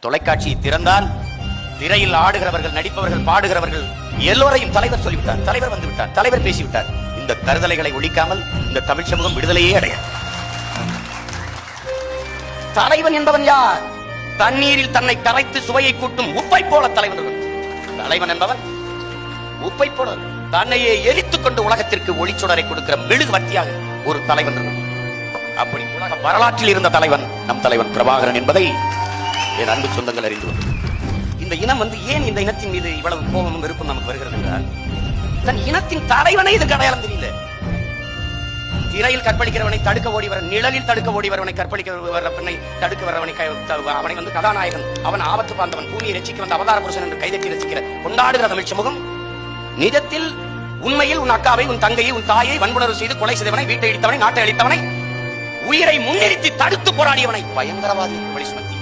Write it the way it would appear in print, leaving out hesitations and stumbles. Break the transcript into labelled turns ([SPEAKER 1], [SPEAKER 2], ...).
[SPEAKER 1] தொலைக்காட்சியை திறந்தால் திரையில் ஆடுகிறவர்கள், நடிப்பவர்கள், பாடுகிறவர்கள் எல்லோரையும் தலைவர் சொல்லிவிட்டார், தலைவர் வந்து விட்டார், தலைவர் பேசிவிட்டார். இந்த கருதலைகளை ஒழிக்காமல் இந்த தமிழ் சமூகம் விடுதலையே அடைய. தலைவன் என்பவன் யார்? தண்ணீரில் தன்னை கரைத்து சுவையை கூட்டும் உப்பை போல தலைவன். தலைவன் என்பவன் உப்பை போல தன்னையே எரித்துக் கொண்டு உலகத்திற்கு ஒளிச்சுடரை கொடுக்கிற மெழுகுவர்த்தியாக ஒரு தலைவன். அப்படி உலக வரலாற்றில் இருந்த தலைவன் நம் தலைவன் பிரபாகரன் என்பதை என் அன்பு சொந்தங்கள் அறிந்து கொண்டு, இந்த இனம் ஏன் இந்த இனத்தின் மீது இவ்வளவு கோபமும் வெறுப்பும் நமக்கு வருகிறது என்றால், தன் இனத்தின் தலைவனை இதுக்கு அடையாளம் தெரியல. திரையில் கற்பழிக்கிறவனை தடுக்க ஓடி வர, நிழலில் தடுக்க ஓடி வரவனை, கற்பழிக்க வர பெண்ணை தடுக்க வரவனை, அவனை கதாநாயகன், அவன் ஆபத்து பார்த்தவன், பூமியை ரசிக்க வந்த அவதார புருஷன் என்று கைதட்டி ரசிக்கிற கொண்டாடுகிற தமிழ் சமூகம், நிஜத்தில் உண்மையில் உன் அக்காவை, உன் தங்கையை, உன் தாயை வன்புணர்வு செய்து கொலை செய்தவனை, வீட்டை இடித்தவனை, நாட்டை அழித்தவனை, உயிரை முன்னிறுத்தி தடுத்து போராடியவனை பயங்கரவாதி வழி சுமத்தி